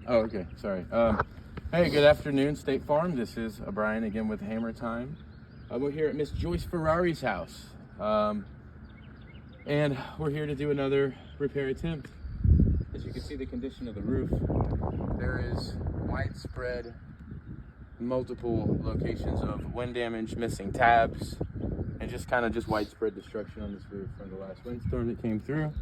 Oh, okay. Sorry. Hey, good afternoon, State Farm. This is Brian again with Hammer Time. We're here at Miss Joyce Ferrari's house. And we're here to do another repair attempt. As you can see the condition of the roof, there is widespread, multiple locations of wind damage, missing tabs, and just widespread destruction on this roof from the last windstorm that came through.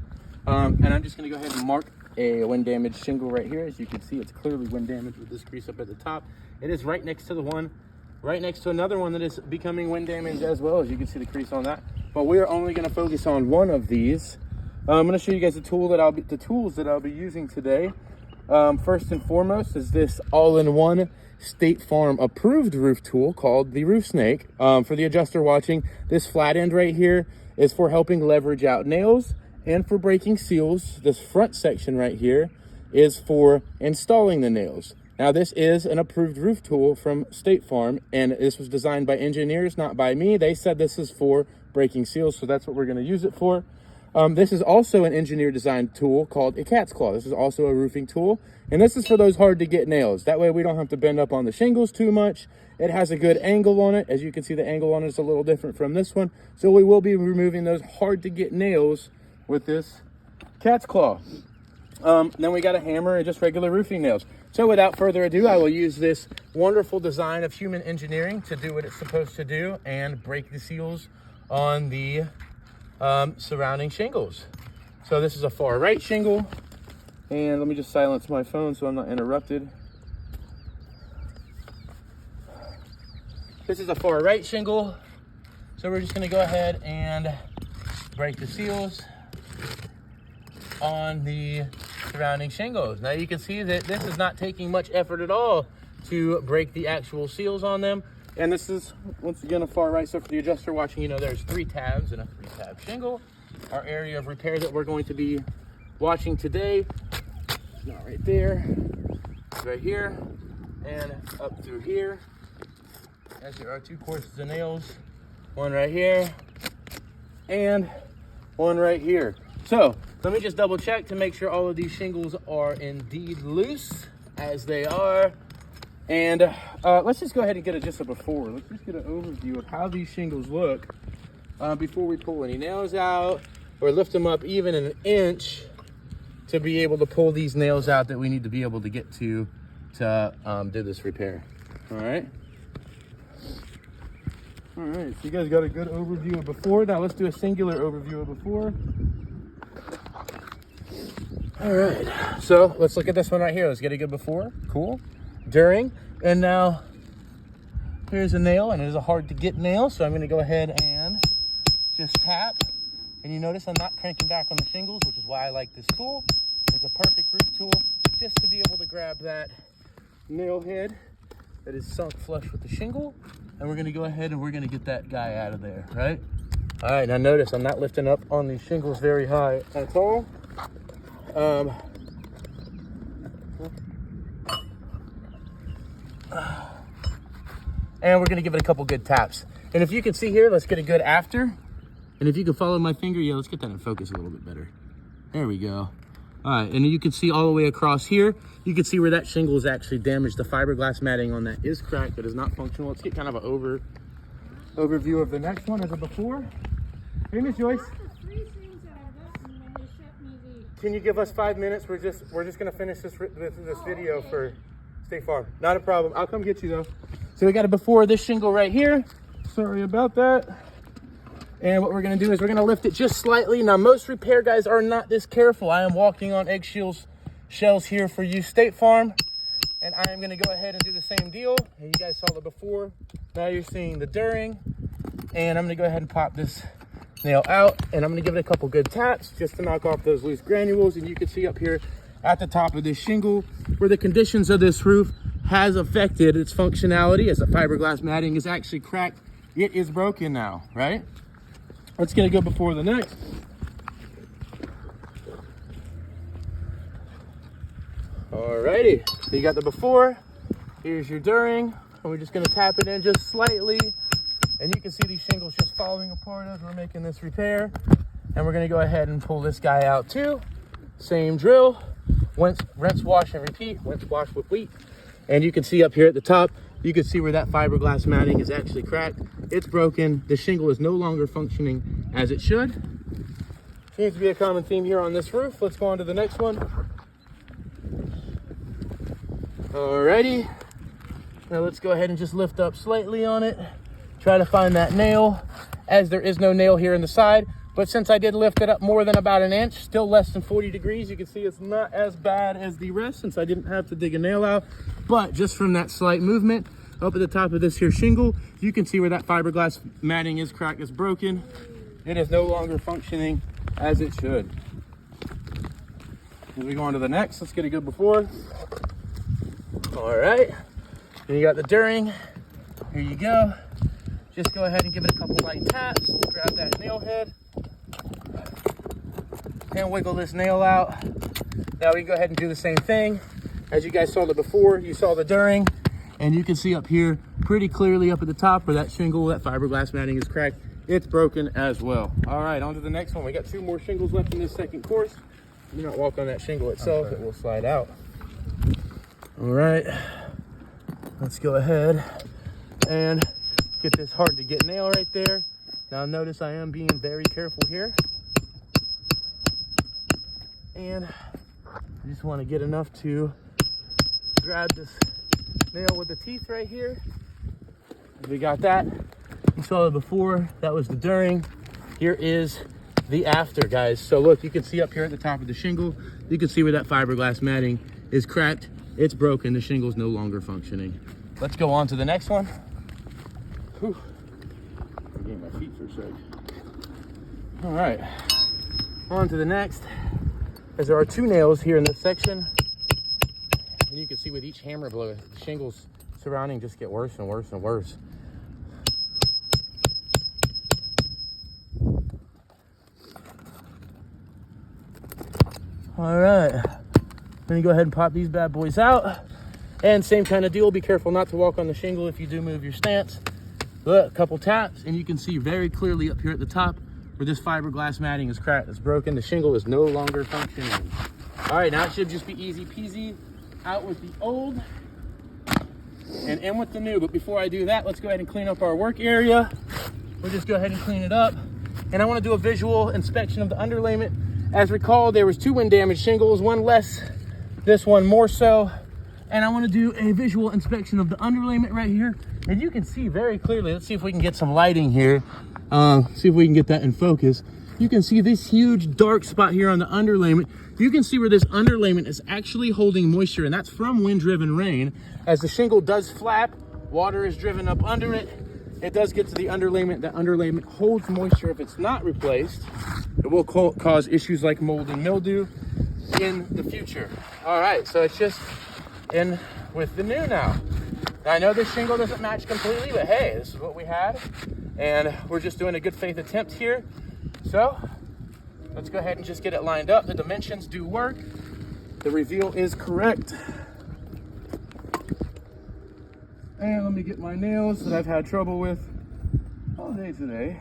And I'm just gonna go ahead and mark a wind damage shingle right here. As you can see, it's clearly wind damage with this crease up at the top. It is right next to another one that is becoming wind damage as well. As you can see the crease on that. But we are only gonna focus on one of these. I'm gonna show you guys the tools that I'll be using today. First and foremost is this all-in-one State Farm approved roof tool called the Roof Snake. For the adjuster watching, this flat end right here is for helping leverage out nails and for breaking seals. This front section right here is for installing the nails. Now this is an approved roof tool from State Farm, and this was designed by engineers, not by me. They said this is for breaking seals, so that's what we're gonna use it for. This is also an engineer designed tool called a cat's claw. This is also a roofing tool, and this is for those hard to get nails. That way we don't have to bend up on the shingles too much. It has a good angle on it. As you can see, the angle on it is a little different from this one. So we will be removing those hard to get nails with this cat's claw. Then we got a hammer and just regular roofing nails. So without further ado, I will use this wonderful design of human engineering to do what it's supposed to do and break the seals on the surrounding shingles. So this is a far right shingle, and let me just silence my phone so I'm not interrupted. This is a far right shingle, so we're just going to go ahead and break the seals on the surrounding shingles. Now you can see that this is not taking much effort at all to break the actual seals on them. And this is, once again, a far right. So for the adjuster watching, you know there's 3 tabs in a 3-tab shingle. Our area of repair that we're going to be watching today is not right there. It's right here and up through here. As there are 2 courses of nails, one right here and one right here. So let me just double check to make sure all of these shingles are indeed loose, as they are. And let's just go ahead and get just a before. Let's just get an overview of how these shingles look before we pull any nails out or lift them up even an inch to be able to pull these nails out that we need to be able to get to do this repair. All right. All right, so you guys got a good overview of before. Now let's do a singular overview of before. All right, so let's look at this one right here. Let's get a good before. Cool. During, and now here's a nail, and it is a hard to get nail, so I'm going to go ahead and just tap. And you notice I'm not cranking back on the shingles, which is why I like this tool. It's a perfect roof tool just to be able to grab that nail head that is sunk flush with the shingle, and we're going to go ahead and we're going to get that guy out of there, right? All right, now notice I'm not lifting up on these shingles very high at all. And we're gonna give it a couple good taps. And if you can see here, let's get a good after. And if you can follow my finger, yeah, let's get that in focus a little bit better. There we go. All right, and you can see all the way across here, you can see where that shingle is actually damaged. The fiberglass matting on that is cracked, that is not functional. Let's get kind of an overview of the next one as a before. Hey, Miss Joyce. Can you give us 5 minutes? We're just gonna finish this video for State Farm. Not a problem. I'll come get you though. So we got a before this shingle right here. Sorry about that. And what we're gonna do is we're gonna lift it just slightly. Now most repair guys are not this careful. I am walking on eggshells here for you, State Farm. And I am gonna go ahead and do the same deal. And you guys saw the before. Now you're seeing the during. And I'm gonna go ahead and pop this nail out, and I'm gonna give it a couple good taps just to knock off those loose granules. And you can see up here at the top of this shingle where the conditions of this roof has affected its functionality, as the fiberglass matting is actually cracked. It is broken now, right? Let's get a good before the next. Alrighty, so you got the before, here's your during, and we're just gonna tap it in just slightly. And you can see these shingles just falling apart as we're making this repair. And we're gonna go ahead and pull this guy out too. Same drill. rinse, wash, and repeat. Rinse, wash, repeat. And you can see up here at the top, you can see where that fiberglass matting is actually cracked. It's broken. The shingle is no longer functioning as it should. Seems to be a common theme here on this roof. Let's go on to the next one. Alrighty. Now let's go ahead and just lift up slightly on it. Try to find that nail, as there is no nail here in the side. But since I did lift it up more than about an inch, still less than 40 degrees, you can see it's not as bad as the rest since I didn't have to dig a nail out. But just from that slight movement up at the top of this here shingle, you can see where that fiberglass matting is cracked, it's broken. It is no longer functioning as it should. As we go on to the next, let's get a good before. All right, then you got the during. Here you go. Just go ahead and give it a couple light taps to grab that nail head and wiggle this nail out. Now we can go ahead and do the same thing. As you guys saw the before, you saw the during, and you can see up here pretty clearly up at the top where that shingle, that fiberglass matting is cracked. It's broken as well. All right, on to the next one. We got 2 more shingles left in this second course. Do not walk on that shingle itself, it will slide out. All right, let's go ahead and get this hard to get nail right there. Now notice I am being very careful here. And I just want to get enough to grab this nail with the teeth right here. We got that. You saw it before, that was the during. Here is the after, guys. So look, you can see up here at the top of the shingle, you can see where that fiberglass matting is cracked. It's broken, the shingle's no longer functioning. Let's go on to the next one. Whew. I'm getting my feet for a sec. All right, on to the next. As there are 2 nails here in this section, and you can see with each hammer blow, the shingles surrounding just get worse and worse and worse. All right, let me go ahead and pop these bad boys out. And same kind of deal, be careful not to walk on the shingle if you do move your stance. Look, a couple taps, and you can see very clearly up here at the top where this fiberglass matting is cracked, it's broken, the shingle is no longer functioning. All right, now it should just be easy peasy. Out with the old and in with the new. But before I do that, let's go ahead and clean up our work area. We'll just go ahead and clean it up. And I want to do a visual inspection of the underlayment. As recall, there was 2 wind damaged shingles, one less, this one more so. And I want to do a visual inspection of the underlayment right here. And you can see very clearly, let's see if we can get some lighting here. See if we can get that in focus. You can see this huge dark spot here on the underlayment. You can see where this underlayment is actually holding moisture, and that's from wind-driven rain. As the shingle does flap, water is driven up under it. It does get to the underlayment. That underlayment holds moisture. If it's not replaced, it will cause issues like mold and mildew in the future. All right, so it's just in with the new now. Now I know this shingle doesn't match completely, but hey, this is what we had. And we're just doing a good faith attempt here. So let's go ahead and just get it lined up. The dimensions do work. The reveal is correct. And let me get my nails that I've had trouble with all day today.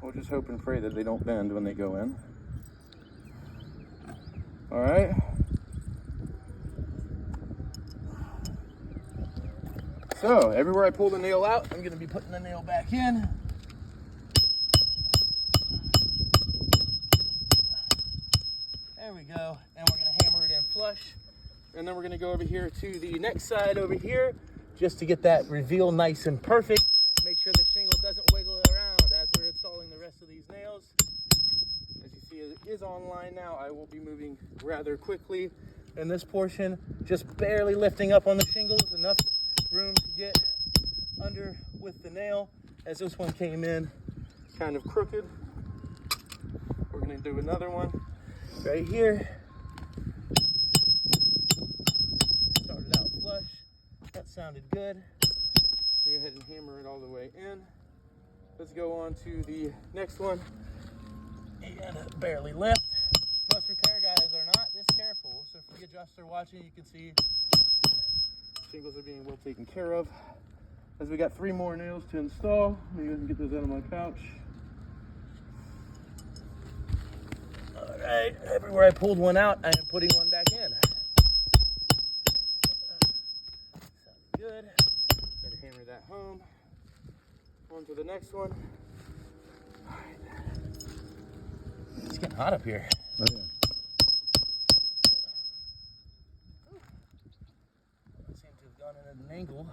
We'll just hope and pray that they don't bend when they go in. All right. So everywhere I pull the nail out, I'm gonna be putting the nail back in. There we go, and we're gonna hammer it in flush. And then we're gonna go over here to the next side over here, just to get that reveal nice and perfect. Make sure the shingle doesn't wiggle around as we're installing the rest of these nails. As you see, it is online now. I will be moving rather quickly in this portion, just barely lifting up on the shingles, enough room to get under with the nail, as this one came in kind of crooked. We're gonna do another one right here. Started out flush, that sounded good. Go ahead and hammer it all the way in. Let's go on to the next one. And barely lift. Most repair guys are not this careful, so if the adjuster watching, you can see shingles are being well taken care of. As we got 3 more nails to install, maybe I can get those out of my pouch. All right, everywhere I pulled one out, I am putting one back in. Sounds good. Gonna hammer that home. On to the next one. All right. It's getting hot up here. Oh, yeah. Seems to have gone in at an angle.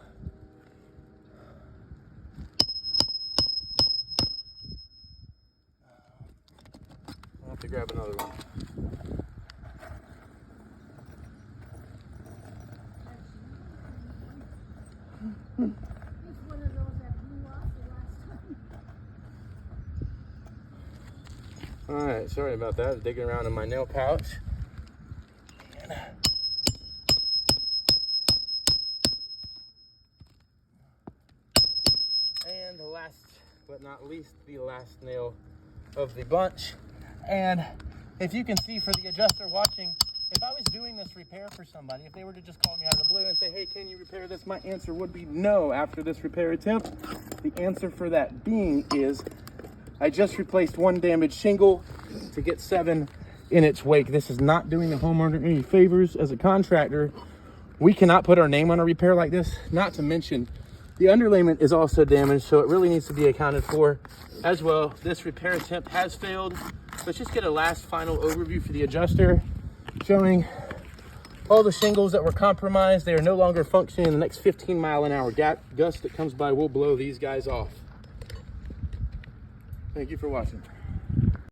I'll have to grab another one. All right, sorry about that. I'm digging around in my nail pouch. And the last, but not least, the last nail of the bunch. And if you can see for the adjuster watching, if I was doing this repair for somebody, if they were to just call me out of the blue and say, hey, can you repair this? My answer would be no after this repair attempt. The answer for that being is, I just replaced one damaged shingle to get 7 in its wake. This is not doing the homeowner any favors. As a contractor, we cannot put our name on a repair like this. Not to mention, the underlayment is also damaged, so it really needs to be accounted for as well. This repair attempt has failed. Let's just get a last final overview for the adjuster, showing all the shingles that were compromised. They are no longer functioning. The next 15-mile-an-hour gust that comes by will blow these guys off. Thank you for watching.